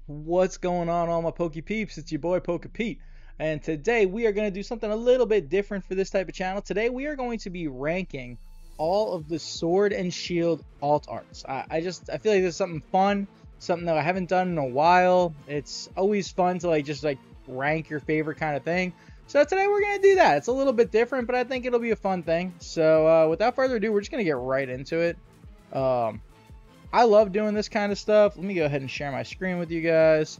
What's going on, all my Poke Peeps? It's your boy Poke Pete, and today we are going to do something a little bit different for this type of channel. Today we are going to be ranking all of the Sword and Shield alt arts. I feel like this is something fun, something that I haven't done in a while. It's always fun to just rank your favorite kind of thing. So today we're going to do that. It's a little bit different, but I think it'll be a fun thing. So without further ado, we're just going to get right into it. I love doing this kind of stuff. Let me go ahead and share my screen with you guys.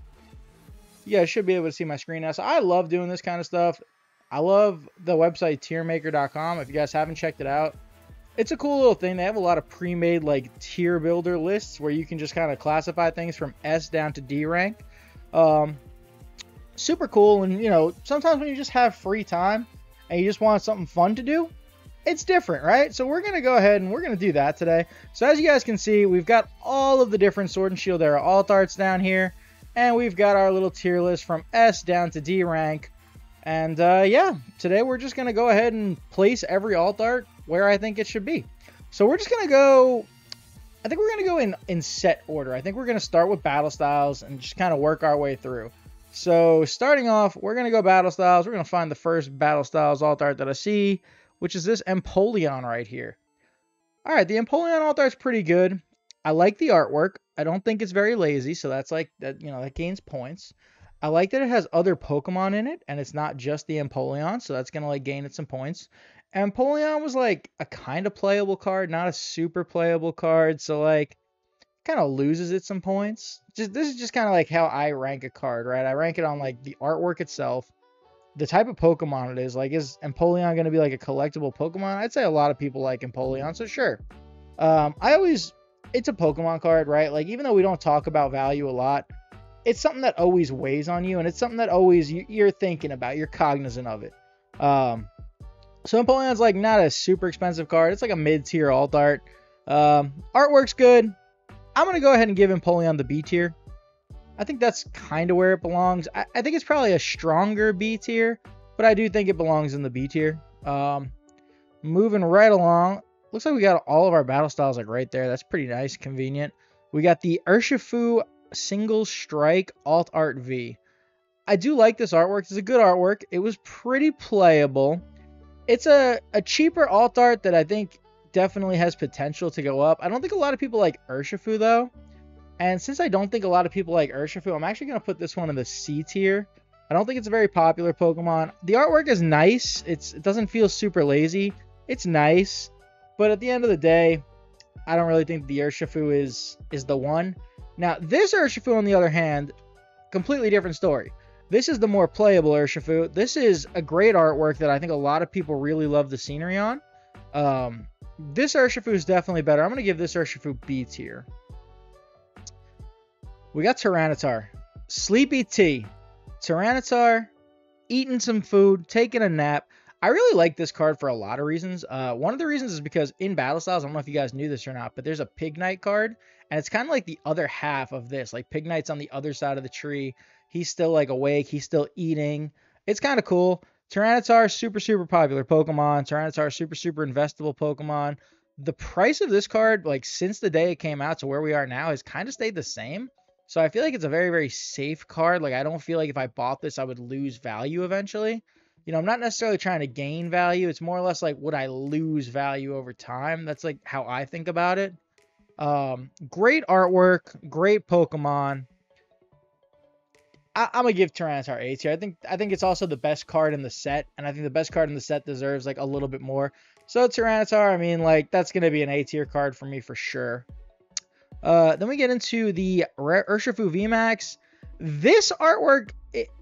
You guys should be able to see my screen now. So I love doing this kind of stuff. I love the website tiermaker.com. If you guys haven't checked it out, it's a cool little thing. They have a lot of pre-made tier builder lists where you can just kind of classify things from S down to D rank. Super cool. And sometimes when you just have free time and you just want something fun to do, it's different, right? So we're going to go ahead and we're going to do that today. So as you guys can see, we've got all of the different Sword and Shield era alt arts down here. And we've got our little tier list from S down to D rank. And yeah, today we're just going to go ahead and place every alt art where I think it should be. So we're just going to go, I think we're going to go in set order. I think we're going to start with battle styles and just kind of work our way through. So starting off, we're going to go battle styles. We're going to find the first battle styles alt art that I see, which is this Empoleon right here. All right, the Empoleon alt art's pretty good. I like the artwork. I don't think it's very lazy, so that's that gains points. I like that it has other Pokemon in it, and it's not just the Empoleon, so that's gonna gain it some points. Empoleon was a kind of playable card, not a super playable card, so kind of loses it some points. This is just kind of how I rank a card, right? I rank it on the artwork itself, the type of Pokemon it is. Is Empoleon going to be a collectible Pokemon? I'd say a lot of people like Empoleon, so sure. It's a Pokemon card, right? Even though we don't talk about value a lot, it's something that always weighs on you, and it's something that always you're thinking about, you're cognizant of it. So Empoleon's not a super expensive card. It's a mid-tier alt art. Artwork's good. I'm going to go ahead and give Empoleon the B tier. I think that's kind of where it belongs. I think it's probably a stronger B tier, but I do think it belongs in the B tier. Moving right along, looks like we got all of our battle styles right there. That's pretty nice, convenient. We got the Urshifu Single Strike Alt Art V. I do like this artwork. It's a good artwork. It was pretty playable. It's a cheaper alt art that I think definitely has potential to go up. I don't think a lot of people like Urshifu though. And since I don't think a lot of people like Urshifu, I'm actually going to put this one in the C tier. I don't think it's a very popular Pokemon. The artwork is nice. It doesn't feel super lazy. It's nice. But at the end of the day, I don't really think the Urshifu is the one. Now, this Urshifu, on the other hand, completely different story. This is the more playable Urshifu. This is a great artwork that I think a lot of people really love the scenery on. This Urshifu is definitely better. I'm going to give this Urshifu B tier. We got Tyranitar. Sleepy T. Tyranitar, eating some food, taking a nap. I really like this card for a lot of reasons. One of the reasons is because in Battle Styles, I don't know if you guys knew this or not, but there's a Pignite card, and it's kind of the other half of this. Pignite's on the other side of the tree. He's still awake. He's still eating. It's kind of cool. Tyranitar, super, super popular Pokemon. Tyranitar, super, super investable Pokemon. The price of this card, since the day it came out to where we are now, has kind of stayed the same. So I feel it's a very, very safe card. I don't feel if I bought this, I would lose value eventually. I'm not necessarily trying to gain value. It's more or less would I lose value over time? That's how I think about it. Great artwork, great Pokemon. I'm going to give Tyranitar A tier. I think it's also the best card in the set, and I think the best card in the set deserves a little bit more. So Tyranitar, that's going to be an A tier card for me for sure. Then we get into the Urshifu VMAX. This artwork,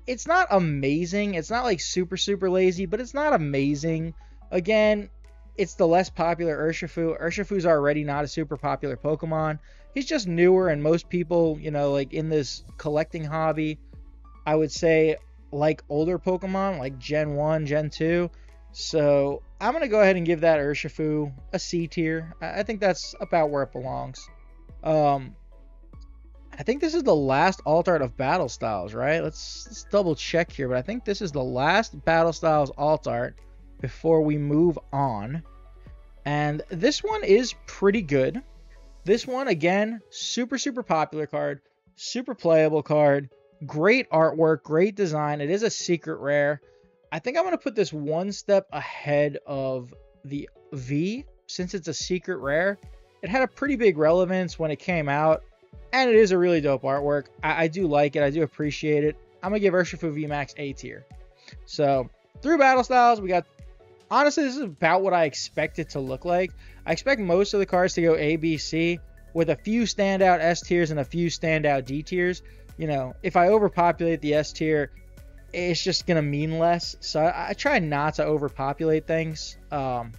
it's not amazing. It's not super, super lazy, but it's not amazing. Again, it's the less popular Urshifu. Urshifu's already not a super popular Pokemon. He's just newer, and most people, in this collecting hobby, I would say older Pokemon, Gen 1, Gen 2. So I'm going to go ahead and give that Urshifu a C tier. I think that's about where it belongs. I think this is the last alt art of Battle Styles, right? Let's double check here, but I think this is the last Battle Styles alt art before we move on. And this one is pretty good. This one, again, super, super popular card. Super playable card. Great artwork, great design. It is a secret rare. I think I'm going to put this one step ahead of the V since it's a secret rare. It had a pretty big relevance when it came out, and it is a really dope artwork. I do like it. I do appreciate it. I'm going to give Urshifu VMAX A tier. So, through Battle Styles, we got... Honestly, this is about what I expect it to look like. I expect most of the cards to go A, B, C, with a few standout S tiers and a few standout D tiers. You know, if I overpopulate the S tier, it's just going to mean less. So I try not to overpopulate things. But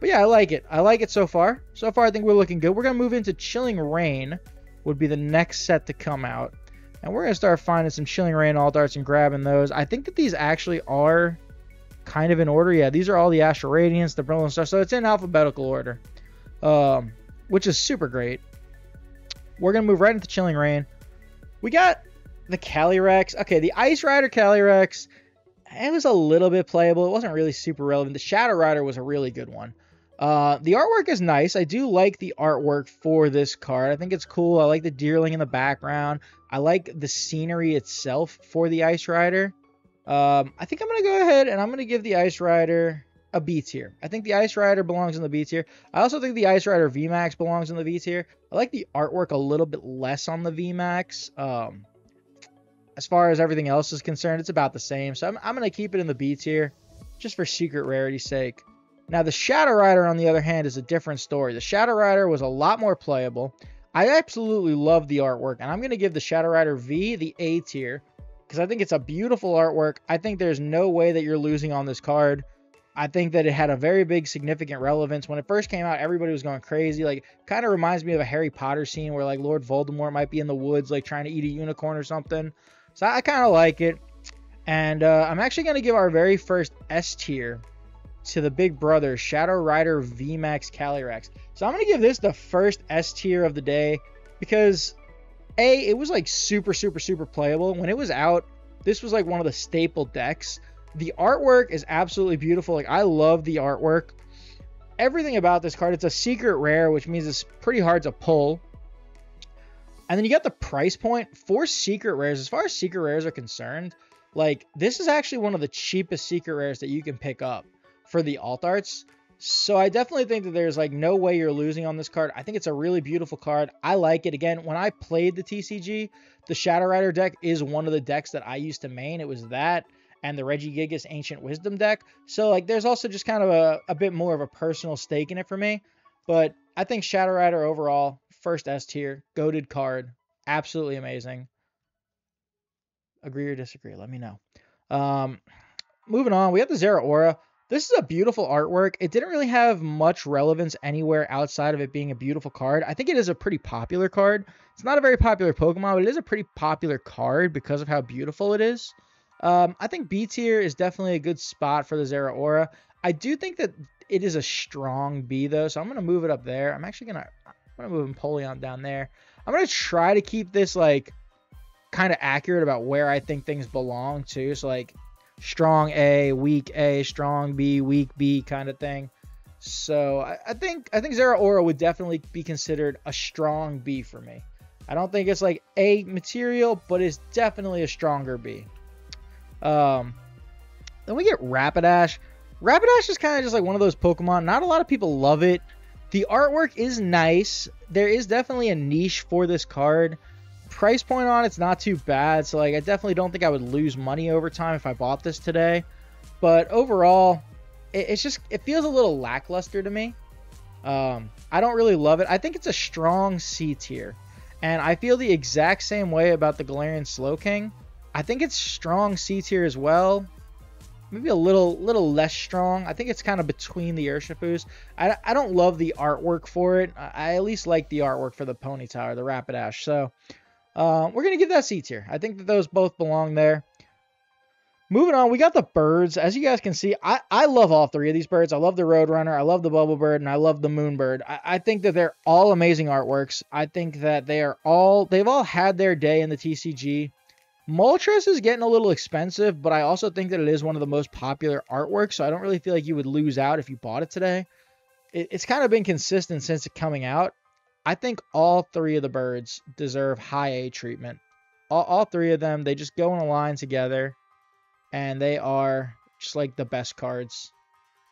yeah, I like it. I like it so far. So far, I think we're looking good. We're going to move into Chilling Reign, would be the next set to come out. And we're going to start finding some Chilling Reign alt arts and grabbing those. I think that these actually are kind of in order. Yeah, these are all the Astral Radiance, the Brilliant Star. So it's in alphabetical order, which is super great. We're going to move right into Chilling Reign. We got the Calyrex. Okay, the Ice Rider Calyrex, it was a little bit playable. It wasn't really super relevant. The Shadow Rider was a really good one. The artwork is nice. I do like the artwork for this card. I think it's cool. I like the deerling in the background. I like the scenery itself for the Ice Rider. I think I'm going to go ahead and I'm going to give the Ice Rider a B tier. I think the Ice Rider belongs in the B tier. I also think the Ice Rider VMAX belongs in the V tier. I like the artwork a little bit less on the VMAX. As far as everything else is concerned, it's about the same. So I'm going to keep it in the B tier just for secret rarity's sake. Now, the Shadow Rider, on the other hand, is a different story. The Shadow Rider was a lot more playable. I absolutely love the artwork, and I'm going to give the Shadow Rider V the A tier because I think it's a beautiful artwork. I think there's no way that you're losing on this card. I think that it had a very big significant relevance. When it first came out, everybody was going crazy. Like, kind of reminds me of a Harry Potter scene where, like, Lord Voldemort might be in the woods, like, trying to eat a unicorn or something. So I kind of like it. And I'm actually going to give our very first S tier to the big brother, Shadow Rider VMAX Calyrex. So I'm going to give this the first S tier of the day because, A, it was, like, super playable. When it was out, this was, like, one of the staple decks. The artwork is absolutely beautiful. Like, I love the artwork. Everything about this card, it's a secret rare, which means it's pretty hard to pull. And then you got the price point for secret rares. As far as secret rares are concerned, like, this is actually one of the cheapest secret rares that you can pick up for the alt arts. So I definitely think that there's, like, no way you're losing on this card. I think it's a really beautiful card. I like it. Again, when I played the TCG, the Shadow Rider deck is one of the decks that I used to main. It was that and the Regigigas Ancient Wisdom deck. So, like, there's also just kind of a bit more of a personal stake in it for me. But I think Shadow Rider overall, first S tier, goated card, absolutely amazing. Agree or disagree? Let me know. Moving on, we have the Zeraora. This is a beautiful artwork. It didn't really have much relevance anywhere outside of it being a beautiful card. I think it is a pretty popular card. It's not a very popular Pokemon, but it is a pretty popular card because of how beautiful it is. I think B tier is definitely a good spot for the Zeraora. I do think that it is a strong B, though, so I'm going to move it up there. I'm going to move Empoleon down there. I'm going to try to keep this, like, kind of accurate about where I think things belong, too. So, like, strong A, weak A, strong B, weak B kind of thing. So, I think Zeraora would definitely be considered a strong B for me. I don't think it's, like, A material, but it's definitely a stronger B. Then we get Rapidash. Rapidash is kind of just like one of those Pokemon. Not a lot of people love it. The artwork is nice. There is definitely a niche for this card. Price point on it's not too bad. So, like, I definitely don't think I would lose money over time if I bought this today. But overall, it feels a little lackluster to me. I don't really love it. I think it's a strong C tier. And I feel the exact same way about the Galarian Slowking. I think it's strong C tier as well. Maybe a little less strong. I think it's kind of between the Urshifus. I don't love the artwork for it. I at least like the artwork for the Ponyta or the Rapidash. So we're going to give that C tier. I think that those both belong there. Moving on, we got the birds. As you guys can see, I love all three of these birds. I love the Roadrunner, I love the Bubble Bird, and I love the Moonbird. I think that they're all amazing artworks. I think that they've all had their day in the TCG. Moltres is getting a little expensive, but I also think that it is one of the most popular artworks, so I don't really feel like you would lose out if you bought it today. It's kind of been consistent since it coming out. I think all three of the birds deserve high A treatment. All three of them, they just go in a line together, and they are just like the best cards.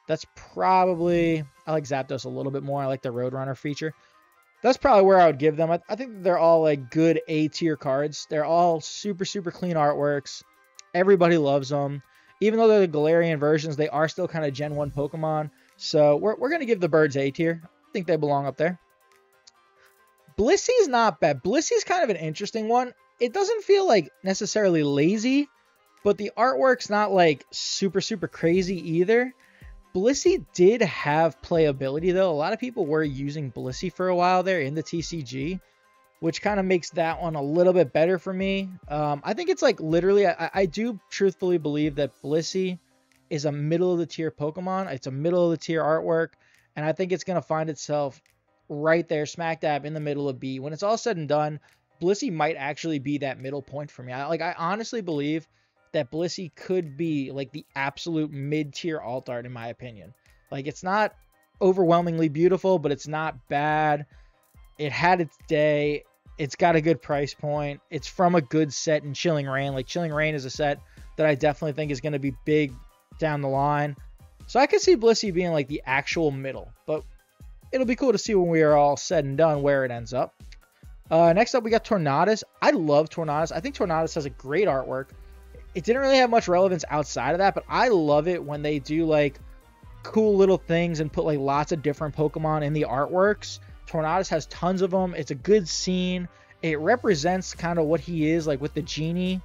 That's probably, I like Zapdos a little bit more. I like the Roadrunner feature. That's probably where I would give them. I think they're all like good A tier cards. They're all super, super clean artworks. Everybody loves them. Even though they're the Galarian versions, they are still kind of Gen 1 Pokemon. So we're going to give the birds A tier. I think they belong up there. Blissey's not bad. Blissey's kind of an interesting one. It doesn't feel like necessarily lazy, but the artwork's not like super, super crazy either. Blissey did have playability, though. A lot of people were using Blissey for a while there in the TCG, which kind of makes that one a little bit better for me. I think it's like literally, I do truthfully believe that Blissey is a middle of the tier Pokemon. It's a middle of the tier artwork, and I think it's going to find itself right there, smack dab in the middle of B. When it's all said and done, Blissey might actually be that middle point for me. I honestly believe that Blissey could be like the absolute mid-tier alt art in my opinion. Like, it's not overwhelmingly beautiful, but it's not bad. It had its day. It's got a good price point. It's from a good set in Chilling Reign. Like, Chilling Reign is a set that I definitely think is going to be big down the line. So I could see Blissey being like the actual middle, but it'll be cool to see when we are all said and done where it ends up. Next up, we got Tornadus. I love Tornadus. I think Tornadus has a great artwork. It didn't really have much relevance outside of that, but I love it when they do like cool little things and put like lots of different Pokemon in the artworks. Tornadus has tons of them. It's a good scene. It represents kind of what he is like with the genie.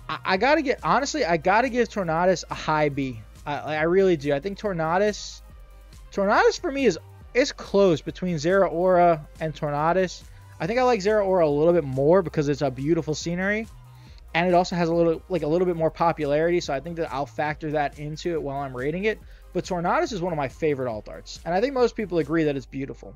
I gotta give Tornadus a high B. I really do. I think Tornadus for me is close between Zeraora and Tornadus. I think I like Zeraora a little bit more because it's a beautiful scenery, and it also has a little bit more popularity. So I think that I'll factor that into it while I'm rating it. But Tornadus is one of my favorite alt arts, and I think most people agree that it's beautiful.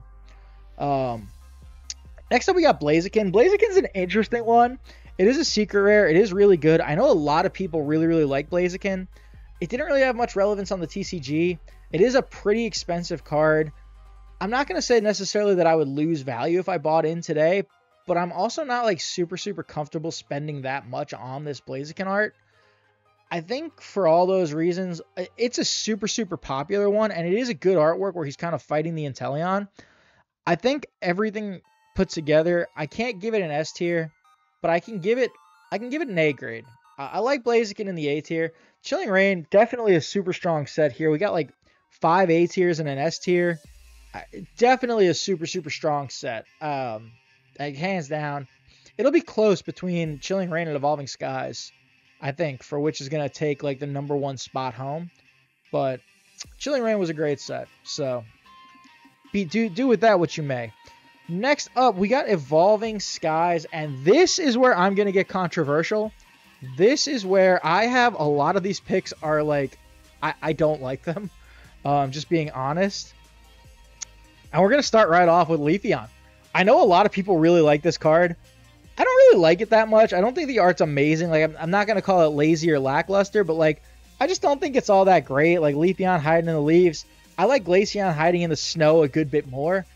Next up, we got Blaziken. Blaziken's an interesting one. It is a secret rare. It is really good. I know a lot of people really, really like Blaziken. It didn't really have much relevance on the TCG. It is a pretty expensive card. I'm not going to say necessarily that I would lose value if I bought in today, but I'm also not like super, super comfortable spending that much on this Blaziken art. I think for all those reasons, it's a super, super popular one, and it is a good artwork where he's kind of fighting the Inteleon. I think everything put together, I can't give it an S tier, but I can give it an A grade. I like Blaziken in the A tier. Chilling Reign, definitely a super strong set here. We got like 5 A tiers and an S tier. Definitely a super, super strong set. Like, hands down. It'll be close between Chilling Reign and Evolving Skies, I think, for which is going to take like the #1 spot home. But Chilling Reign was a great set. So do with that what you may. Next up, we got Evolving Skies, and this is where I'm going to get controversial. This is where I have a lot of these picks are like, I don't like them. Just being honest. And we're going to start right off with Leafeon. I know a lot of people really like this card. I don't really like it that much. I don't think the art's amazing. Like, I'm not going to call it lazy or lackluster, but like, I just don't think it's all that great. Like, Leafeon hiding in the leaves. I like Glaceon hiding in the snow a good bit more.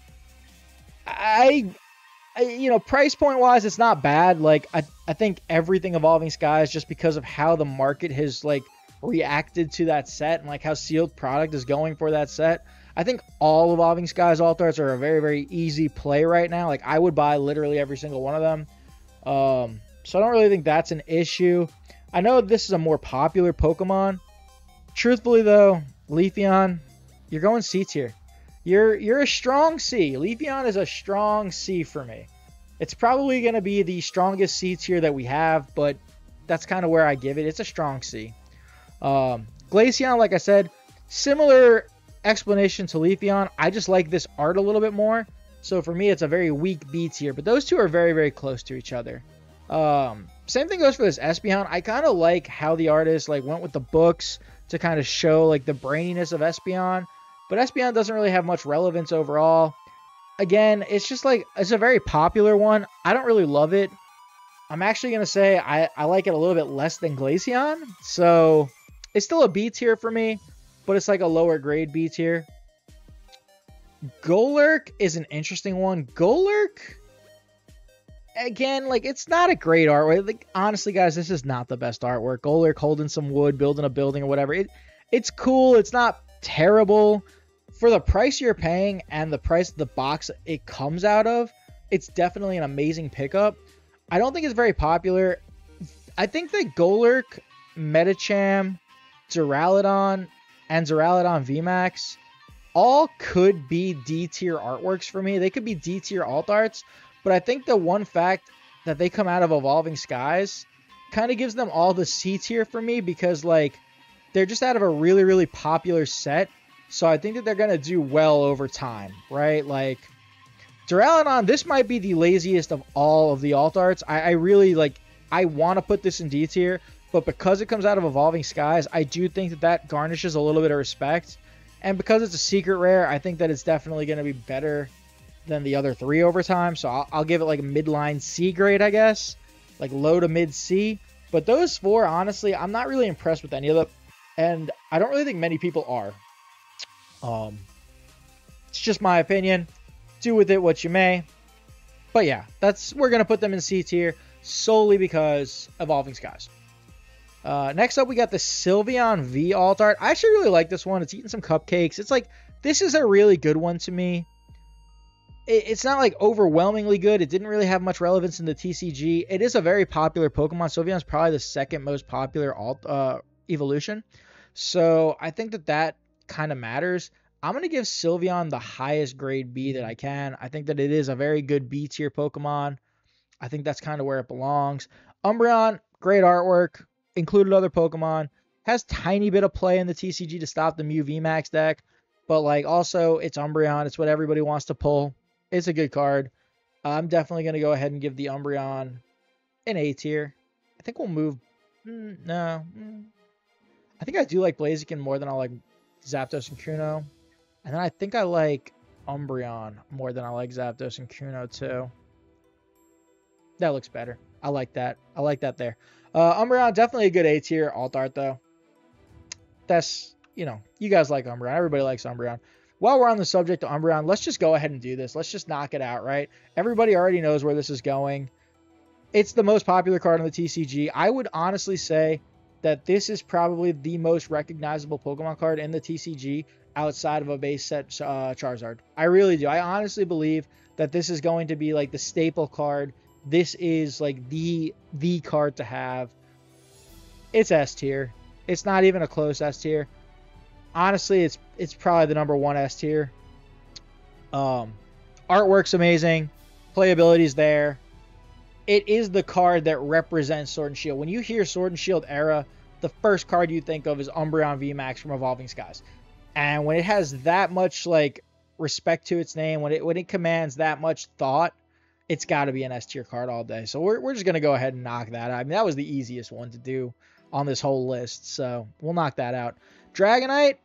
Price point wise, it's not bad. Like, I think everything Evolving Skies, just because of how the market has like reacted to that set and like how sealed product is going for that set. I think all Evolving Skies alt arts are a very, very easy play right now. Like, I would buy literally every single one of them. So I don't really think that's an issue. I know this is a more popular Pokemon. Truthfully though, Leafeon, you're going C tier. You're a strong C. Leafeon is a strong C for me. It's probably going to be the strongest C tier that we have, but that's kind of where I give it. It's a strong C. Glaceon, like I said, similar explanation to Leafeon. I just like this art a little bit more. So for me, it's a very weak B tier, but those two are very, very close to each other. Same thing goes for this Espeon. I kind of like how the artist like went with the books to kind of show like the braininess of Espeon, but Espeon doesn't really have much relevance overall. Again, it's just like, it's a very popular one. I don't really love it. I'm actually going to say I like it a little bit less than Glaceon. So it's still a B tier for me, but it's like a lower grade B tier. Golurk is an interesting one. Golurk, again, like, it's not a great artwork. Like, honestly, guys, this is not the best artwork. Golurk holding some wood, building a building or whatever. It's cool. It's not terrible. For the price you're paying and the price of the box it comes out of, it's definitely an amazing pickup. I don't think it's very popular. I think that Golurk, Medicham, Duraludon, and Duraludon VMAX all could be D tier artworks for me. They could be D tier alt arts, but I think the one fact that they come out of Evolving Skies kind of gives them all the C tier for me, because like they're just out of a really, really popular set. So I think that they're going to do well over time, right? Like Duraludon, this might be the laziest of all of the alt arts. I really like, I want to put this in D tier, but because it comes out of Evolving Skies, I do think that that garnishes a little bit of respect. And because it's a secret rare, I think that it's definitely going to be better than the other three over time. So I'll give it like a midline C grade, I guess. Like low to mid C. But those four, honestly, I'm not really impressed with any of them. And I don't really think many people are. It's just my opinion. Do with it what you may. But yeah, we're going to put them in C tier solely because Evolving Skies. Next up, we got the Sylveon V alt art. I actually really like this one. It's eating some cupcakes. It's like, this is a really good one to me. It's not like overwhelmingly good. It didn't really have much relevance in the TCG. It is a very popular Pokemon. Sylveon's probably the second most popular alt evolution. So I think that kind of matters. I'm going to give Sylveon the highest grade B that I can. I think that it is a very good B tier Pokemon. I think that's kind of where it belongs. Umbreon, great artwork. Included other Pokemon. Has tiny bit of play in the TCG to stop the Mew VMAX deck. But like also, it's Umbreon. It's what everybody wants to pull. It's a good card. I'm definitely going to go ahead and give the Umbreon an A tier. I think we'll move... No. I think I do like Blaziken more than I like Zapdos and Kuno. And then I think I like Umbreon more than I like Zapdos and Kuno too. That looks better. I like that. I like that there. Umbreon, definitely a good A tier alt art though. That's, you know, you guys like Umbreon. Everybody likes Umbreon. While we're on the subject of Umbreon, let's just go ahead and do this. Let's just knock it out, right? Everybody already knows where this is going. It's the most popular card on the TCG. I would honestly say that this is probably the most recognizable Pokemon card in the TCG outside of a base set Charizard. I really do. I honestly believe that this is going to be like the staple card. This is like the card to have. It's S tier. It's not even a close S tier. Honestly, it's probably the number one S tier. Artwork's amazing. Playability's there. It is the card that represents Sword and Shield. When you hear Sword and Shield era, the first card you think of is Umbreon VMAX from Evolving Skies. And when it has that much like respect to its name, when it commands that much thought, it's got to be an S tier card all day. So we're just gonna go ahead and knock that out. I mean, that was the easiest one to do on this whole list, so we'll knock that out. Dragonite,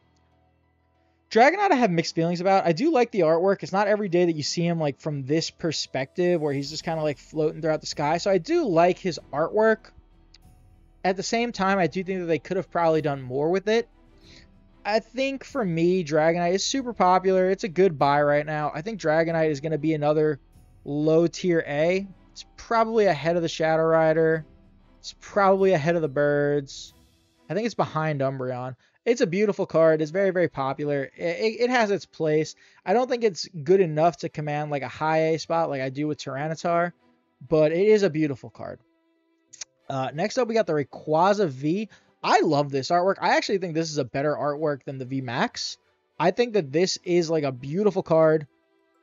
I have mixed feelings about. I do like the artwork. It's not every day that you see him like from this perspective where he's just kind of like floating throughout the sky. So I do like his artwork. At the same time, I do think that they could have probably done more with it. I think for me, Dragonite is super popular. It's a good buy right now. I think Dragonite is going to be another low tier A. It's probably ahead of the Shadow Rider. It's probably ahead of the Birds. I think it's behind Umbreon. It's a beautiful card. It's very, very popular. It has its place. I don't think it's good enough to command like a high A spot like I do with Tyranitar, but it is a beautiful card. Next up, we got the Rayquaza V. I love this artwork. I actually think this is a better artwork than the VMAX. I think that this is like a beautiful card.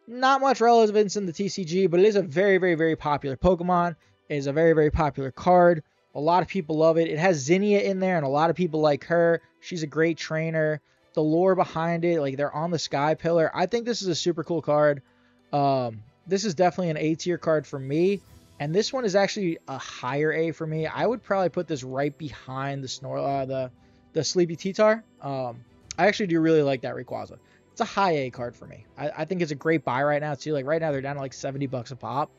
Not much relevance in the TCG, but it is a very, very, very popular Pokemon. It is a very, very popular card. A lot of people love it. It has Zinnia in there, and a lot of people like her. She's a great trainer. The lore behind it, like they're on the Sky Pillar. I think this is a super cool card. This is definitely an A tier card for me. And this one is actually a higher A for me. I would probably put this right behind the Sleepy T-Tar. I actually do really like that Rayquaza. It's a high A card for me. I think it's a great buy right now too. Like right now they're down to like $70 a pop.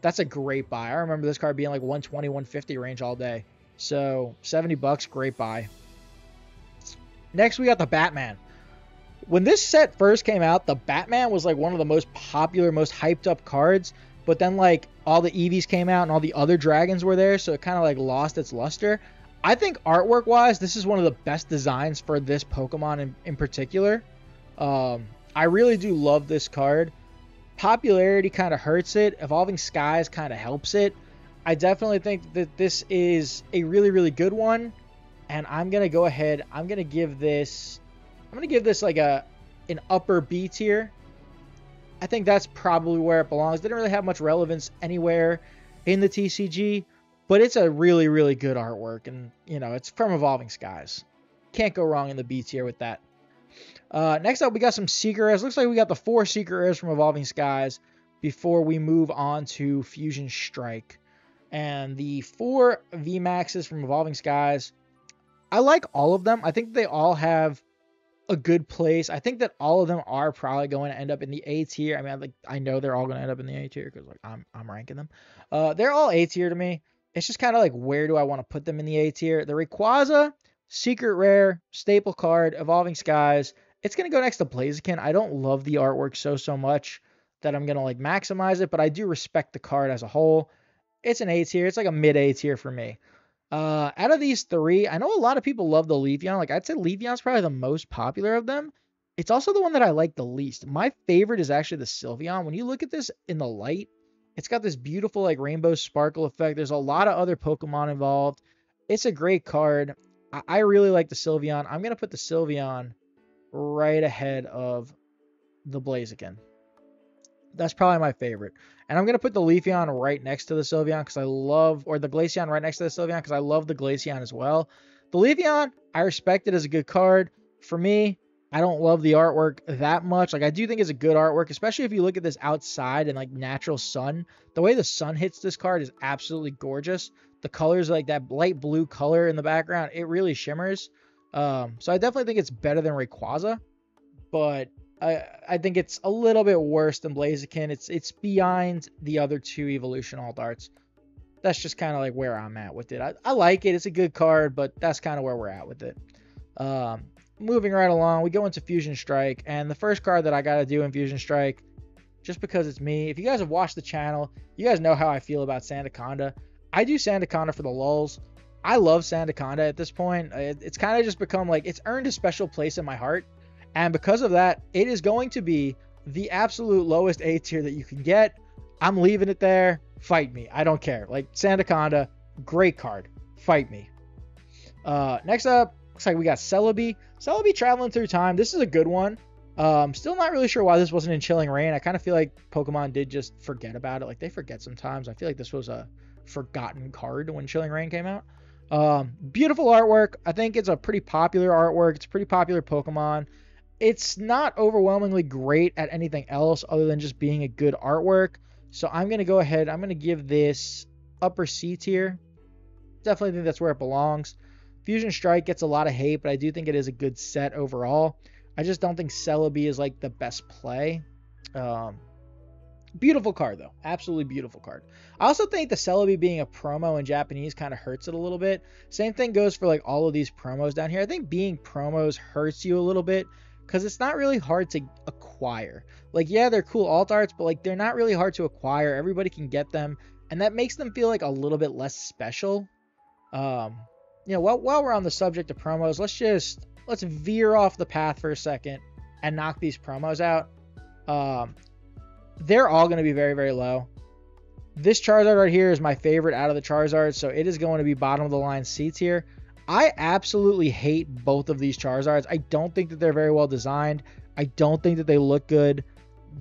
That's a great buy. I remember this card being like 120, 150 range all day. So $70, great buy. Next we got the Batman. When this set first came out, the Batman was like one of the most popular, most hyped up cards. But then like all the Eevees came out and all the other dragons were there, so it kind of like lost its luster. I think artwork wise, this is one of the best designs for this Pokemon in particular. I really do love this card. Popularity kind of hurts it. Evolving Skies kind of helps it. I definitely think that this is a really, really good one. And I'm going to go ahead. I'm going to give this like an upper B tier. I think that's probably where it belongs. Didn't really have much relevance anywhere in the TCG, but it's a really, really good artwork. And, you know, it's from Evolving Skies. Can't go wrong in the B tier with that. Next up, we got some Secret Rares. Looks like we got the 4 Secret Rares from Evolving Skies before we move on to Fusion Strike. And the 4 VMAXs from Evolving Skies, I like all of them. I think they all have a good place. I think that all of them are probably going to end up in the A tier. I mean, I know they're all going to end up in the A tier because like I'm ranking them. They're all A tier to me. It's just kind of like, where do I want to put them in the A tier? The Rayquaza, Secret Rare, Staple Card, Evolving Skies. It's going to go next to Blaziken. I don't love the artwork so much that I'm going to like maximize it, but I do respect the card as a whole. It's an A tier. It's like a mid A tier for me. Out of these 3, I know a lot of people love the Leafeon. Like, I'd say Leafeon's probably the most popular of them. It's also the one that I like the least. My favorite is actually the Sylveon. When you look at this in the light, it's got this beautiful like rainbow sparkle effect. There's a lot of other Pokemon involved. It's a great card. I really like the Sylveon. I'm going to put the Sylveon right ahead of the Blaziken. That's probably my favorite. And I'm going to put the Leafeon right next to the Sylveon because I love, or the Glaceon right next to the Sylveon because I love the Glaceon as well. The Leafeon, I respect it as a good card. For me, I don't love the artwork that much. Like, I do think it's a good artwork, especially if you look at this outside and like natural sun. The way the sun hits this card is absolutely gorgeous. The colors, like that light blue color in the background, it really shimmers. So I definitely think it's better than Rayquaza, but I think it's a little bit worse than Blaziken. It's behind the other 2 Evolution Alt Arts. That's just kind of like where I'm at with it. I like it. It's a good card, but that's kind of where we're at with it. Moving right along, we go into Fusion Strike, and the first card that I got to do in Fusion Strike, just because it's me. If you guys have watched the channel, you guys know how I feel about Sandaconda. I do Sandaconda for the lulz. I love Sandaconda at this point. It's kind of just become like, it's earned a special place in my heart. And because of that, it is going to be the absolute lowest A tier that you can get. I'm leaving it there. Fight me. I don't care. Like, Sandaconda, great card. Fight me. Next up, looks like we got Celebi. Celebi Traveling Through Time. This is a good one. Still not really sure why this wasn't in Chilling Reign. I kind of feel like Pokemon did just forget about it. Like, they forget sometimes. I feel like this was a forgotten card when Chilling Reign came out. Beautiful artwork. I think it's a pretty popular artwork. It's a pretty popular Pokemon. It's not overwhelmingly great at anything else other than just being a good artwork. So I'm going to go ahead. I'm going to give this upper C tier. Definitely think that's where it belongs. Fusion Strike gets a lot of hate, but I do think it is a good set overall. I just don't think Celebi is like the best play. Beautiful card, though. Absolutely beautiful card. I also think the Celebi being a promo in Japanese kind of hurts it a little bit. Same thing goes for like all of these promos down here. I think being promos hurts you a little bit because it's not really hard to acquire. Like, yeah, they're cool alt arts, but like they're not really hard to acquire. Everybody can get them, and that makes them feel like a little bit less special. While we're on the subject of promos, let's veer off the path for a second and knock these promos out. They're all going to be very, very low. This Charizard right here is my favorite out of the Charizards, so it is going to be bottom of the line C tier. I absolutely hate both of these Charizards. I don't think that they're very well designed. I don't think that they look good.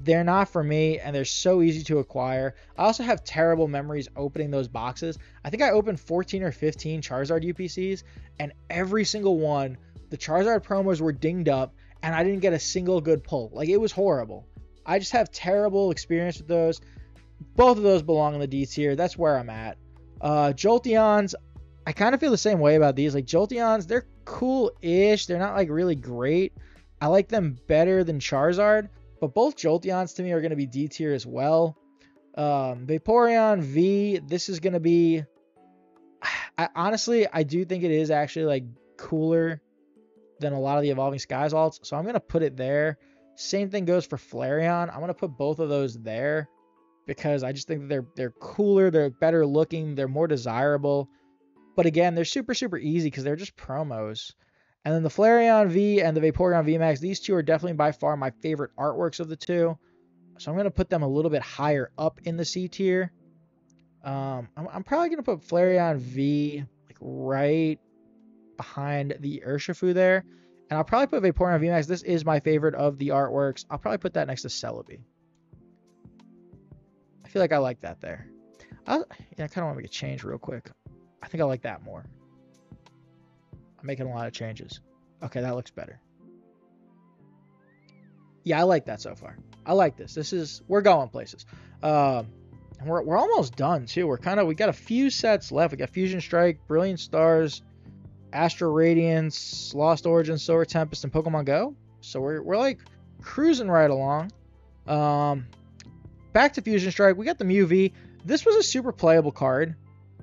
They're not for me, and they're so easy to acquire. I also have terrible memories opening those boxes. I think I opened 14 or 15 Charizard UPCs, and every single one, the Charizard promos were dinged up, and I didn't get a single good pull. Like, it was horrible. I just have terrible experience with those. Both of those belong in the D tier. That's where I'm at. Jolteons, I kind of feel the same way about these. Like, Jolteons, they're cool-ish. They're not, like, really great. I like them better than Charizard, but both Jolteons to me are going to be D tier as well. Vaporeon V, this is going to be... honestly, I do think it is actually, like, cooler than a lot of the Evolving Skies alts, so I'm going to put it there. Same thing goes for Flareon. I'm going to put both of those there because I just think that they're cooler, they're better looking, they're more desirable. But again, they're super, super easy because they're just promos. And then the Flareon V and the Vaporeon VMAX, these two are definitely by far my favorite artworks of the two. So I'm going to put them a little bit higher up in the C tier. I'm probably going to put Flareon V like right behind the Urshifu there. And I'll probably put Vaporeon VMAX. This is my favorite of the artworks. I'll probably put that next to Celebi. I feel like I like that there. I kind of want to make a change real quick. I think I like that more. I'm making a lot of changes. Okay, that looks better. Yeah, I like that so far. I like this. We're going places. And we're almost done too. We got a few sets left. We got Fusion Strike, Brilliant Stars, Astro Radiance, Lost Origins, Solar Tempest, and Pokemon Go. So we're like cruising right along. Back to Fusion Strike. We got the Mew V. This was a super playable card.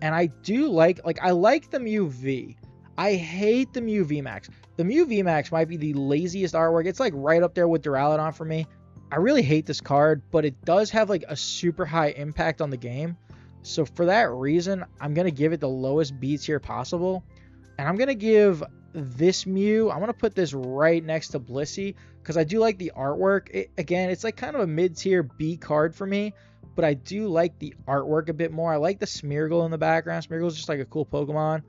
And I do I like the Mew V. I hate the Mew VMAX. The Mew VMAX might be the laziest artwork. It's like right up there with Duraludon for me. I really hate this card, but it does have like a super high impact on the game. So for that reason, I'm going to give it the lowest B tier possible. And I'm going to give this Mew, I'm going to put this right next to Blissey because I do like the artwork. Again, it's like kind of a mid-tier B card for me. But I do like the artwork a bit more. I like the Smeargle in the background. Smeargle is just like a cool Pokemon.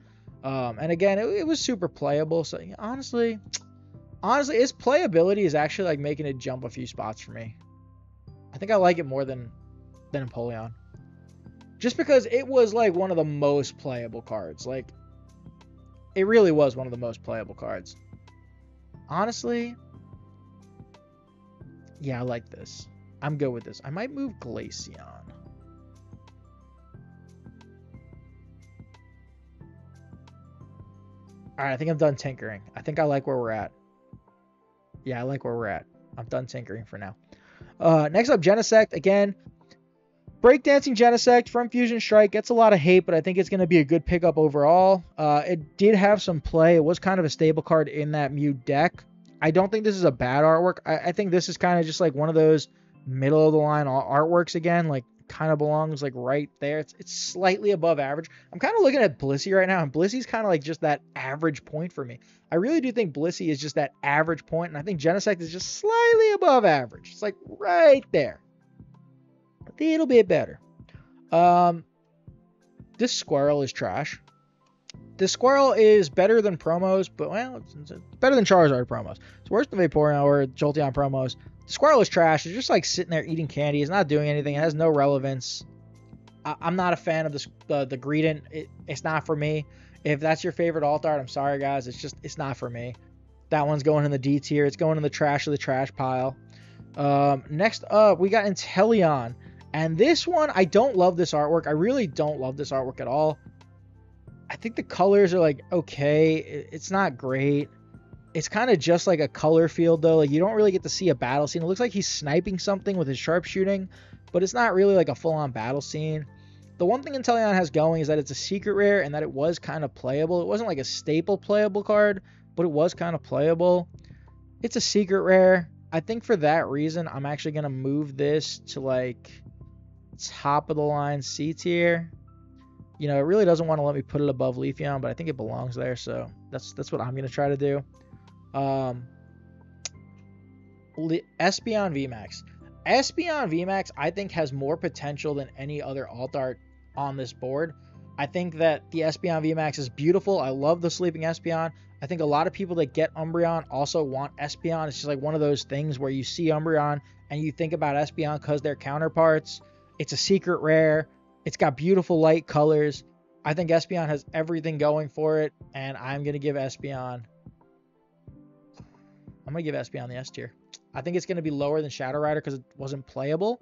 And again, it was super playable. So honestly, its playability is actually like making it jump a few spots for me. I think I like it more than Empoleon. Just because it was like one of the most playable cards. Like, it really was one of the most playable cards. Honestly, yeah, I like this. I'm good with this. I might move Glaceon. Alright, I think I'm done tinkering. I think I like where we're at. Yeah, I like where we're at. I'm done tinkering for now. Next up, Genesect. Again, Breakdancing Genesect from Fusion Strike gets a lot of hate, but I think it's going to be a good pickup overall. It did have some play. It was kind of a stable card in that Mew deck. I don't think this is a bad artwork. I think this is kind of just like one of those middle of the line artworks again, like kind of belongs like right there. It's slightly above average. I'm kind of looking at Blissey right now, and Blissey's kind of like just that average point for me. I really do think Blissey is just that average point, and I think Genesect is just slightly above average. It's like right there. A little bit better. This Squirrel is trash. This Squirrel is better than promos, but well, it's better than Charizard promos. It's worse than Vaporeon or Jolteon promos. The Squirrel is trash. It's just like sitting there eating candy. It's not doing anything. It has no relevance. I'm not a fan of the Greedent. It's not for me. If that's your favorite alt art, I'm sorry guys. It's not for me. That one's going in the D tier. It's going in the trash of the trash pile. Next up, we got Inteleon. And this one, I don't love this artwork. I really don't love this artwork at all. I think the colors are like okay. It's not great. It's kind of just like a color field though. Like you don't really get to see a battle scene. It looks like he's sniping something with his sharpshooting, but it's not really like a full-on battle scene. The one thing Inteleon has going is that it's a secret rare and that it was kind of playable. It wasn't like a staple playable card, but it was kind of playable. It's a secret rare. I think for that reason, I'm actually going to move this to like top of the line C tier. You know, it really doesn't want to let me put it above Leafeon, but I think it belongs there, so that's what I'm going to try to do. Espeon VMAX. Espeon VMAX, I think, has more potential than any other alt art on this board. I think that the Espeon VMAX is beautiful. I love the Sleeping Espeon. I think a lot of people that get Umbreon also want Espeon. It's just like one of those things where you see Umbreon and you think about Espeon because they're counterparts. It's a secret rare. It's got beautiful light colors. I think Espeon has everything going for it, and I'm going to give Espeon... I'm going to give Espeon the S tier. I think it's going to be lower than Shadow Rider because it wasn't playable,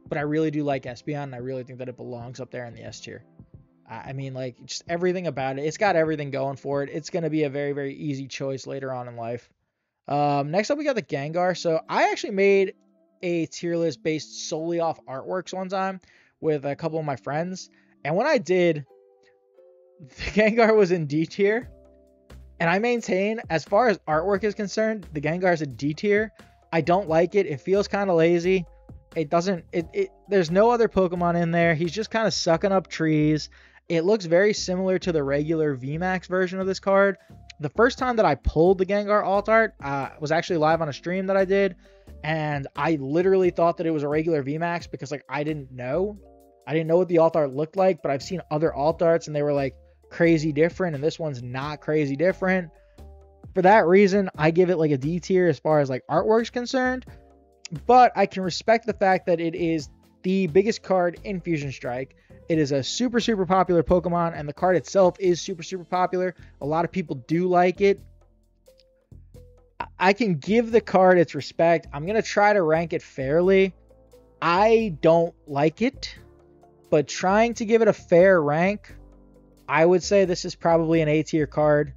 but I really do like Espeon, and I really think that it belongs up there in the S tier. I mean, like, just everything about it. It's got everything going for it. It's going to be a very, very easy choice later on in life. Next up, we got the Gengar. So I actually made a tier list based solely off artworks one time with a couple of my friends. And when I did, the Gengar was in D tier. And I maintain, as far as artwork is concerned, the Gengar is a D tier. I don't like it. It feels kind of lazy. It doesn't, there's no other Pokemon in there. He's just kind of sucking up trees. It looks very similar to the regular VMAX version of this card. The first time that I pulled the Gengar alt art was actually live on a stream that I did. And I literally thought that it was a regular VMAX because like I didn't know what the alt art looked like, but I've seen other alt arts and they were like crazy different, and this one's not crazy different. For that reason, I give it like a D tier as far as like artwork's concerned, but I can respect the fact that it is the biggest card in Fusion Strike. It is a super, super popular Pokemon, and the card itself is super, super popular. A lot of people do like it. I can give the card its respect. I'm going to try to rank it fairly. I don't like it, but trying to give it a fair rank, I would say this is probably an A tier card,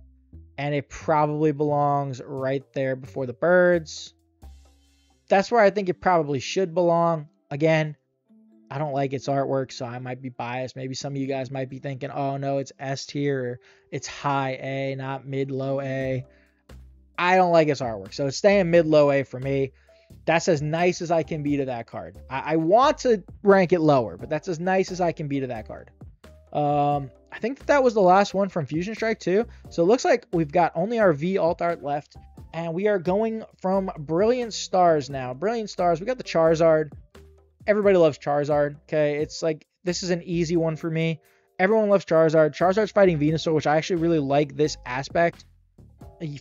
and it probably belongs right there before the birds. That's where I think it probably should belong. Again, I don't like its artwork, so I might be biased. Maybe some of you guys might be thinking, oh no, it's S tier, or it's high A, not mid, low A. I don't like its artwork, so it's staying mid, low A for me. That's as nice as I can be to that card. I want to rank it lower, but that's as nice as I can be to that card. I think that was the last one from Fusion Strike 2. So it looks like we've got only our V alt art left, and we are going from Brilliant Stars now. Brilliant Stars, we got the Charizard. Everybody loves Charizard, okay? It's like, this is an easy one for me. Everyone loves Charizard. Charizard's fighting Venusaur, which I actually really like this aspect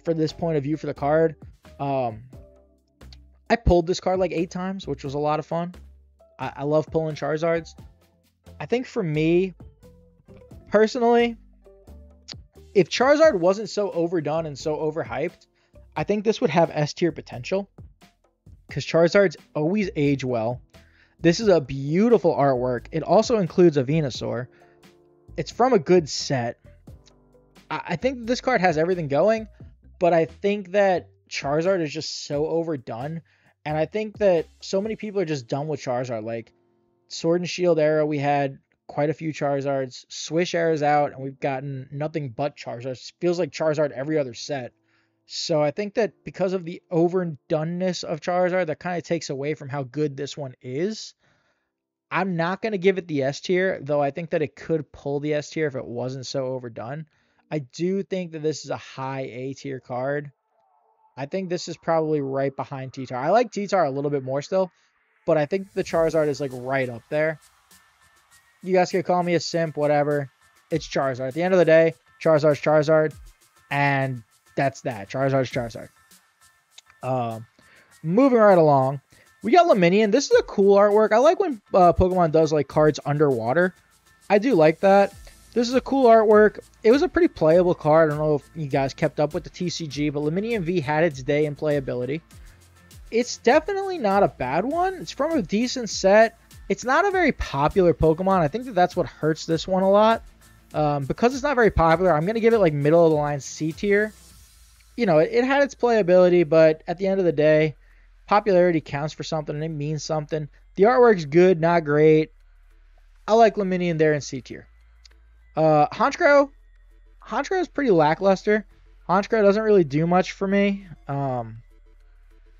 for this point of view for the card. I pulled this card like 8 times, which was a lot of fun. I love pulling Charizards. I think for me, personally, if Charizard wasn't so overdone and so overhyped, I think this would have S tier potential, because Charizards always age well. This is a beautiful artwork. It also includes a Venusaur. It's from a good set. I think this card has everything going, but I think that Charizard is just so overdone. And I think that so many people are just done with Charizard. Like, Sword and Shield era, we had quite a few Charizards. Swish era's out, and we've gotten nothing but Charizards. It feels like Charizard every other set. So I think that because of the overdoneness of Charizard, that kind of takes away from how good this one is. I'm not going to give it the S tier, though I think that it could pull the S tier if it wasn't so overdone. I do think that this is a high A tier card. I think this is probably right behind T-Tar. I like T-Tar a little bit more still, but I think the Charizard is like right up there. You guys can call me a simp, whatever. It's Charizard. At the end of the day, Charizard's Charizard, and that's that. Charizard's Charizard. Moving right along, we got Luminion. This is a cool artwork. I like when Pokemon does like cards underwater. I do like that. This is a cool artwork. It was a pretty playable card. I don't know if you guys kept up with the TCG, but Luminion V had its day in playability. It's definitely not a bad one. It's from a decent set. It's not a very popular Pokemon. I think that that's what hurts this one a lot. Because it's not very popular, I'm going to give it like middle of the line C tier. You know, it had its playability, but at the end of the day, popularity counts for something and it means something. The artwork's good, not great. I like Luminion there in C tier. Honchkrow is pretty lackluster. Honchkrow doesn't really do much for me.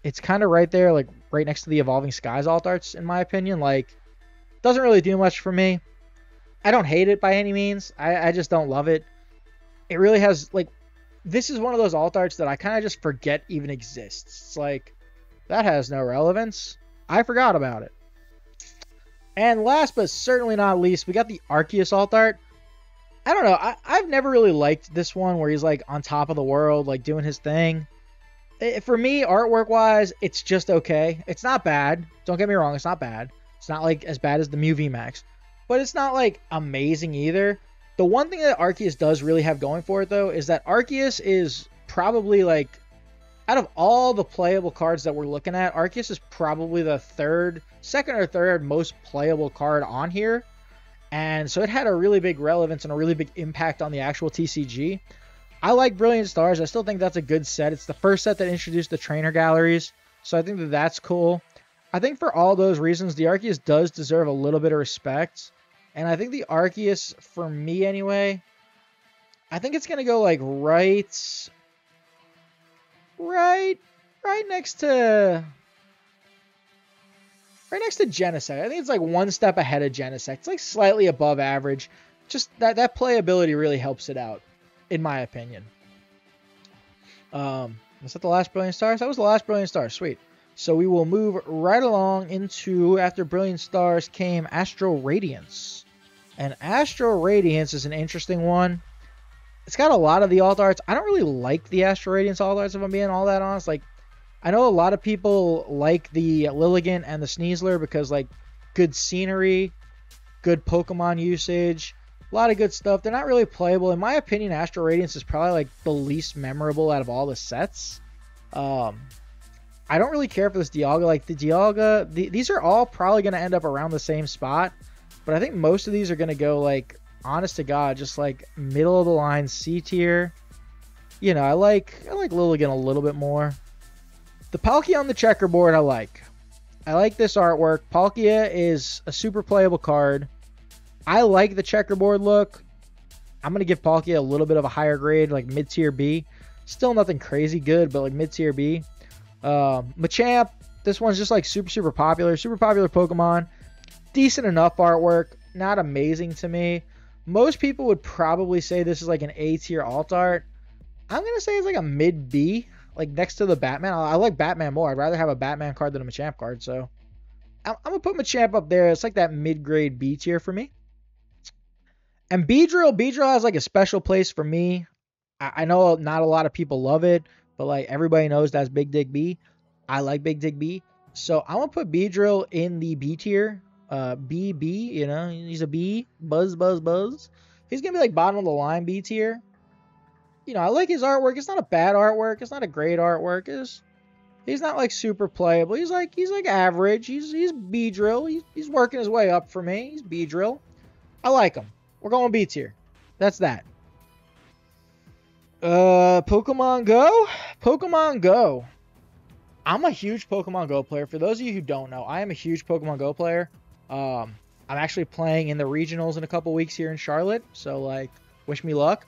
It's kind of right there, like right next to the Evolving Skies alt arts, in my opinion. Like, doesn't really do much for me. I don't hate it by any means. I just don't love it. It really has, like, this is one of those alt arts that I kind of just forget even exists. It's like, that has no relevance. I forgot about it. And last but certainly not least, we got the Arceus alt art. I don't know. I've never really liked this one where he's like on top of the world, like doing his thing. For me, artwork-wise, it's just okay. It's not bad. Don't get me wrong. It's not bad. It's not like as bad as the Mew VMAX. But it's not like amazing either. The one thing that Arceus does really have going for it, though, is that Arceus is probably like, out of all the playable cards that we're looking at, Arceus is probably the second or third most playable card on here. And so it had a really big relevance and a really big impact on the actual TCG. I like Brilliant Stars. I still think that's a good set. It's the first set that introduced the trainer galleries. So I think that that's cool. I think for all those reasons, the Arceus does deserve a little bit of respect. And I think the Arceus, for me anyway, I think it's going to go like right right next to Genesect. I think it's like one step ahead of Genesect. It's like slightly above average. Just that playability really helps it out, in my opinion. Was that the last Brilliant Stars? That was the last Brilliant Stars. Sweet. So we will move right along into, after Brilliant Stars came Astral Radiance. And Astral Radiance is an interesting one. It's got a lot of the alt arts. I don't really like the Astral Radiance alt arts, if I'm being all that honest. Like, I know a lot of people like the Lilligant and the Sneasler because, like, good scenery, good Pokemon usage, a lot of good stuff. They're not really playable. In my opinion, Astral Radiance is probably, like, the least memorable out of all the sets. I don't really care for this Dialga. Like, the Dialga, these are all probably going to end up around the same spot. But I think most of these are going to go, like, honest to God, just, like, middle of the line, C tier. You know, I like Lilligant a little bit more. The Palkia on the checkerboard, I like. I like this artwork. Palkia is a super playable card. I like the checkerboard look. I'm going to give Palkia a little bit of a higher grade, like mid-tier B. Still nothing crazy good, but like mid-tier B. Machamp, this one's just like super popular Pokemon. Decent enough artwork, not amazing to me. Most people would probably say this is like an A tier alt art. I'm gonna say it's like a mid B, like next to the Batman. I like Batman more. I'd rather have a Batman card than a Machamp card, so I'm gonna put Machamp up there. It's like that mid grade B tier for me. And Beedrill has like a special place for me. I know not a lot of people love it, but like everybody knows that's Big Dig B. I like Big Dig B. So I'm going to put Beedrill in the B tier. BB, you know, he's a B. Buzz. He's going to be like bottom of the line B tier. You know, I like his artwork. It's not a bad artwork. It's not a great artwork. He's not like super playable. He's like average. He's Beedrill. He's working his way up for me. He's Beedrill. I like him. We're going B tier. That's that. Pokemon Go. I'm a huge Pokemon Go player. For those of you who don't know, I am a huge Pokemon Go player. I'm actually playing in the regionals in a couple weeks here in Charlotte. So, like, wish me luck.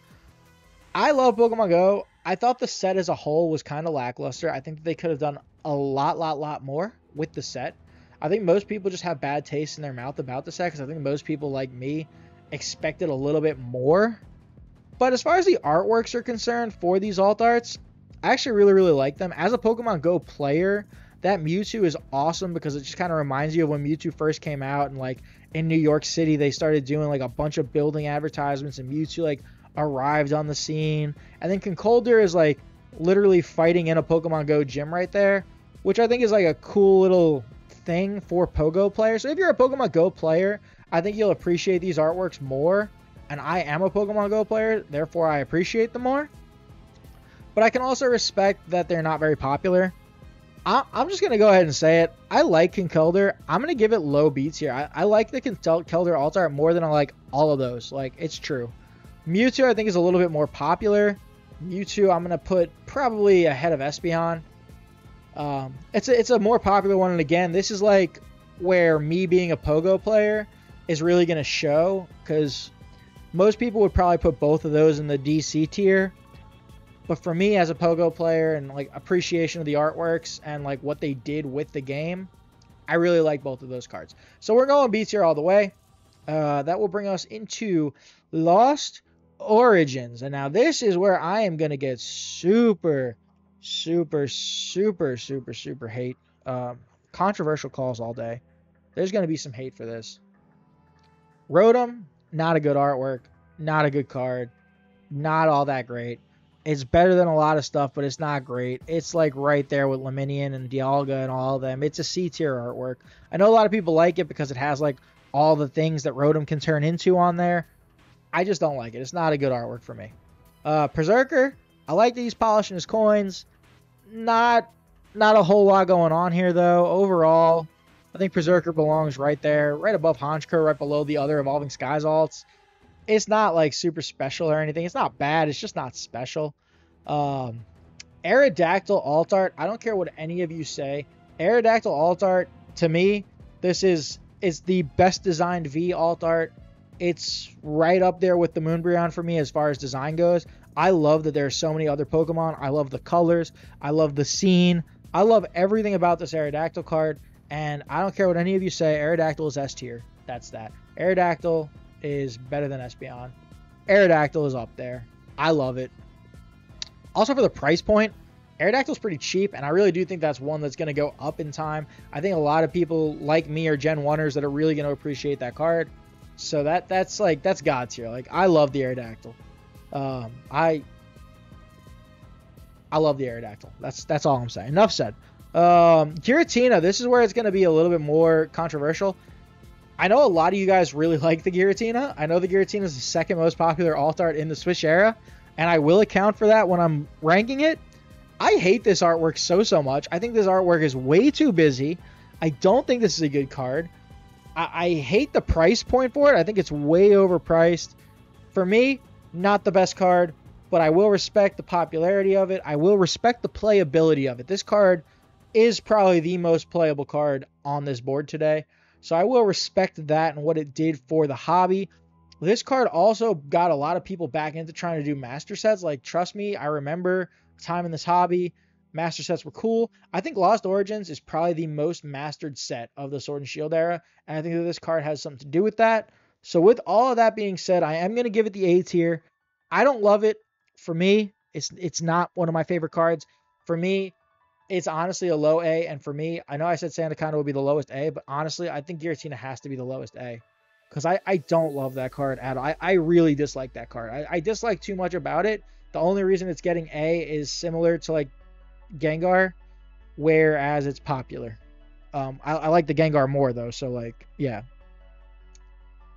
I love Pokemon Go. I thought the set as a whole was kind of lackluster. I think that they could have done a lot more with the set. I think most people just have bad taste in their mouth about the set because I think most people, like me, expected a little bit more. But as far as the artworks are concerned for these alt arts, I actually really like them. As a Pokemon Go player, that Mewtwo is awesome because it just kind of reminds you of when Mewtwo first came out, and like in New York City they started doing like a bunch of building advertisements and Mewtwo like arrived on the scene. And then Conkeldurr is like literally fighting in a Pokemon Go gym right there, which I think is like a cool little thing for Pogo players. So if you're a Pokemon Go player, I think you'll appreciate these artworks more. And I am a Pokemon Go player, therefore I appreciate them more. But I can also respect that they're not very popular. I'm just going to go ahead and say it. I like Conkeldurr. I'm going to give it low B tier. I like the Conkeldurr alt art more than I like all of those. Like, it's true. Mewtwo, I think, is a little bit more popular. Mewtwo, I'm going to put probably ahead of Espeon. It's a more popular one. And again, this is like where me being a Pogo player is really going to show, because most people would probably put both of those in the DC tier. But for me as a Pogo player and like appreciation of the artworks and like what they did with the game, I really like both of those cards. So we're going B tier all the way. That will bring us into Lost Origins. And now this is where I am going to get super hate. Controversial calls all day. There's going to be some hate for this. Rotom, not a good artwork, not a good card, not all that great. It's better than a lot of stuff, but it's not great. It's like right there with Laminion and Dialga and all of them. It's a C tier artwork. I know a lot of people like it because it has like all the things that Rotom can turn into on there. I just don't like it. It's not a good artwork for me. Berserker, I like that he's polishing his coins. Not a whole lot going on here though. Overall, I think Berserker belongs right there, right above Honchkrow, right below the other Evolving Skies alts. It's not like super special or anything. It's not bad. It's just not special. Aerodactyl alt art. I don't care what any of you say. Aerodactyl alt art, to me, this is the best designed V alt art It's right up there with the Moonbreon for me as far as design goes. I love that there's so many other Pokemon. I love the colors. I love the scene. I love everything about this Aerodactyl card. And I don't care what any of you say. Aerodactyl is S tier. That's that. Aerodactyl is better than Espeon. Aerodactyl is up there. I love it. Also, for the price point, Aerodactyl is pretty cheap, and I really do think that's one that's going to go up in time. I think a lot of people like me are Gen 1ers that are really going to appreciate that card. So that's God tier. Like, I love the Aerodactyl. I love the Aerodactyl. That's all I'm saying. Enough said. Giratina, this is where it's going to be a little bit more controversial. I know a lot of you guys really like the Giratina. I know the Giratina is the second most popular alt art in the Switch era, and I will account for that when I'm ranking it. I hate this artwork so much. I think this artwork is way too busy. I don't think this is a good card. I hate the price point for it. I think it's way overpriced. For me, not the best card, but I will respect the popularity of it. I will respect the playability of it. This card is probably the most playable card on this board today. So I will respect that and what it did for the hobby. This card also got a lot of people back into trying to do master sets. Like, trust me, I remember time in this hobby, master sets were cool. I think Lost Origins is probably the most mastered set of the Sword and Shield era, and I think that this card has something to do with that. So with all of that being said, I am going to give it the A tier. I don't love it. For me, it's not one of my favorite cards. For me, it's honestly a low A, and for me, I know I said Sandaconda would be the lowest A, but honestly, I think Giratina has to be the lowest A. Because I don't love that card at all. I really dislike that card. I dislike too much about it. The only reason it's getting A is similar to, like, Gengar, whereas it's popular. I like the Gengar more, though, so, like, yeah.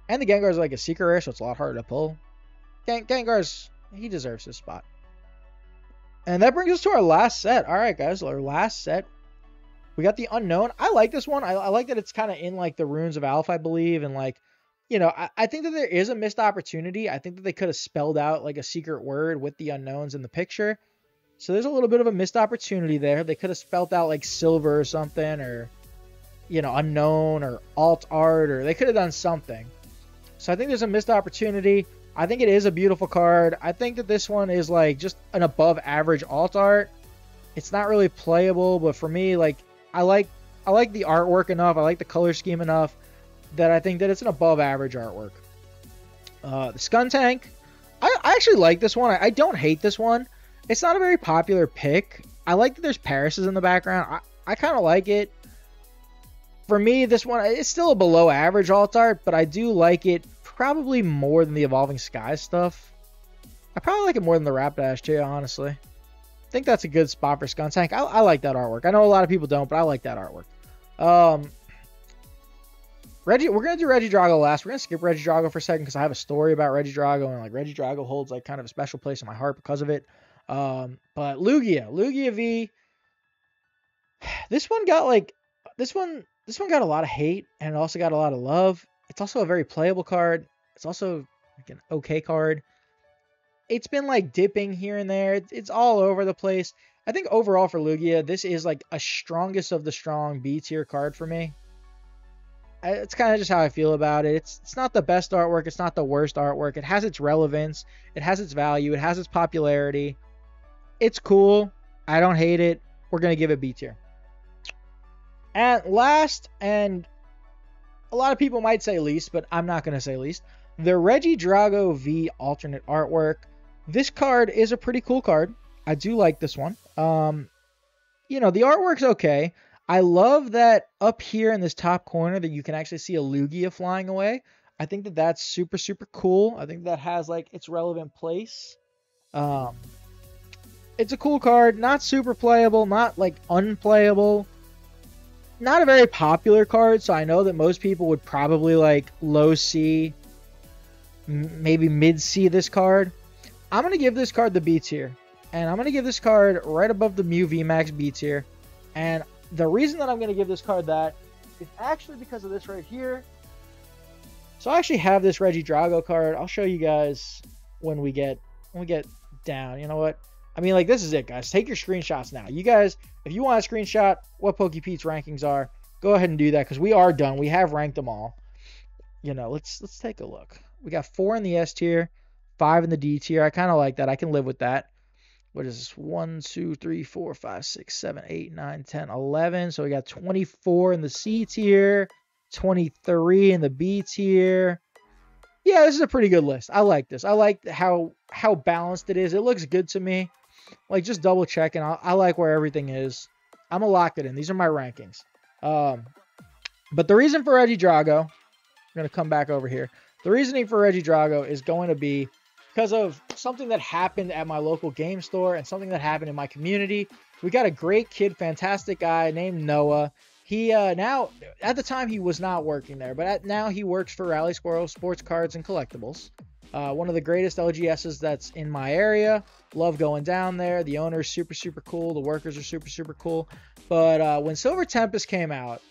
And the Gengar is, like, a secret rare, so it's a lot harder to pull. Gengar's, he deserves his spot. And that brings us to our last set. All right, guys, our last set. We got the Unknown. I like this one. I like that it's kind of in, like, the Runes of Alpha, I believe, and, like, you know, I think that there is a missed opportunity. I think that they could have spelled out, like, a secret word with the unknowns in the picture. So there's a little bit of a missed opportunity there. They could have spelled out, like, silver or something, or, you know, unknown or alt art, or they could have done something. So I think there's a missed opportunity. I think it is a beautiful card. I think that this one is, like, just an above average alt art. It's not really playable, but for me, like, I like the artwork enough. I like the color scheme enough that I think that it's an above average artwork. The Skuntank, I actually like this one. I don't hate this one. It's not a very popular pick. I like that there's Paris's in the background. I kind of like it. For me, this one, it's still a below average alt art, but I do like it probably more than the Evolving Skies stuff. I probably like it more than the Rapidash too, honestly. I think that's a good spot for Skuntank. I like that artwork. I know a lot of people don't, but I like that artwork. We're going to do Regidrago last. We're going to skip Regidrago for a second because I have a story about Regidrago, and, like, Regidrago holds, like, kind of a special place in my heart because of it. But Lugia V, this one got, like, this one got a lot of hate, and it also got a lot of love. It's also a very playable card. It's also, like, an okay card. It's been, like, dipping here and there. It's all over the place. I think overall for Lugia, this is, like, a strongest of the strong B tier card for me. It's kind of just how I feel about it. It's not the best artwork. It's not the worst artwork. It has its relevance. It has its value. It has its popularity. It's cool. I don't hate it. We're going to give it B tier. And last, and a lot of people might say least, but I'm not going to say least, the Regidrago V alternate artwork. This card is a pretty cool card. I do like this one. You know, the artwork's okay. I love that up here in this top corner that you can actually see a Lugia flying away. I think that that's super, super cool. I think that has, like, its relevant place. It's a cool card. Not super playable. Not, like, unplayable. Not a very popular card, so I know that most people would probably, like, low C, maybe mid C this card. I'm going to give this card the B tier. And I'm going to give this card right above the Mew VMAX B tier. And the reason that I'm going to give this card that is actually because of this right here. So I actually have this Regidrago card. I'll show you guys when we get down. You know what? I mean, like, this is it, guys. Take your screenshots now. You guys, if you want a screenshot what PokePete's rankings are, go ahead and do that because we are done. We have ranked them all. You know, let's take a look. We got 4 in the S tier, 5 in the D tier. I kind of like that. I can live with that. What is this? 1, 2, 3, 4, 5, 6, 7, 8, 9, 10, 11. So we got 24 in the C tier, 23 in the B tier. Yeah, this is a pretty good list. I like this. I like how balanced it is. It looks good to me. Like, just double checking. I like where everything is. I'm going to lock it in. These are my rankings. But the reason for Regidrago, I'm going to come back over here. The reasoning for Regidrago is going to be because of something that happened at my local game store and something that happened in my community. We got a great kid, fantastic guy named Noah. He now, at the time, he was not working there, but now he works for Rally Squirrel Sports Cards and Collectibles. One of the greatest LGSs that's in my area. Love going down there. The owner is super, super cool. The workers are super, super cool. But when Silver Tempest came out,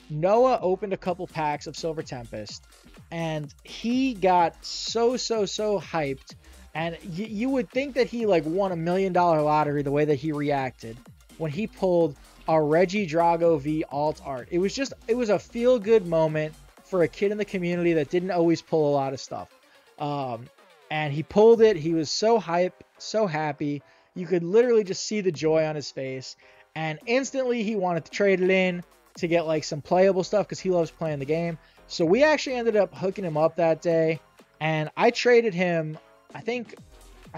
Noah opened a couple packs of Silver Tempest, and he got so hyped. And you would think that he like won $1 million lottery the way that he reacted when he pulled a Regidrago V alt art. It was a feel-good moment for a kid in the community that didn't always pull a lot of stuff. And he pulled it. He was so hyped, so happy. You could literally just see the joy on his face. And instantly he wanted to trade it in to get like some playable stuff because he loves playing the game. So we actually ended up hooking him up that day. And I traded him, I think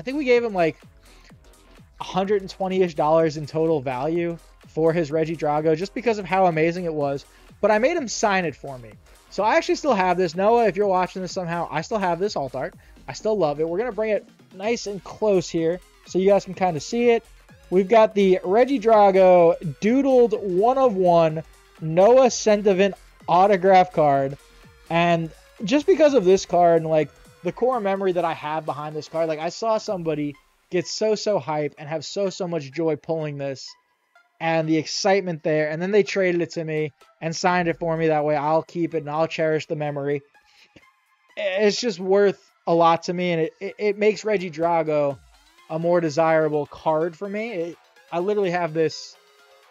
we gave him like $120-ish in total value for his Regidrago just because of how amazing it was. But I made him sign it for me. So I actually still have this. Noah, if you're watching this somehow, I still have this alt art. I still love it. We're going to bring it nice and close here so you guys can kind of see it. We've got the Regidrago doodled 1 of 1 Noah Sentivent autograph card. And just because of this card and like the core memory that I have behind this card, like I saw somebody get so hyped and have so much joy pulling this. And the excitement there, and then they traded it to me and signed it for me. That way I'll keep it and I'll cherish the memory. It's just worth a lot to me, and it makes Regidrago a more desirable card for me. I literally have this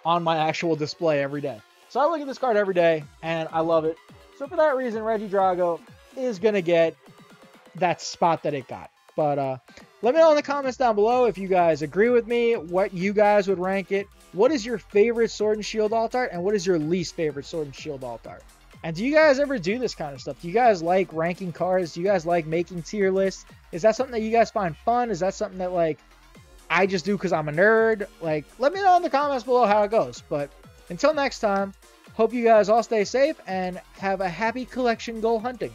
on my actual display every day. So I look at this card every day, and I love it. So for that reason, Regidrago is going to get that spot that it got. But let me know in the comments down below if you guys agree with me, what you guys would rank it. What is your favorite Sword and Shield alt art, and what is your least favorite Sword and Shield alt art? And do you guys ever do this kind of stuff? Do you guys like ranking cards? Do you guys like making tier lists? Is that something that you guys find fun? Is that something that like I just do because I'm a nerd? Like, let me know in the comments below how it goes. But until next time, hope you guys all stay safe and have a happy collection goal hunting.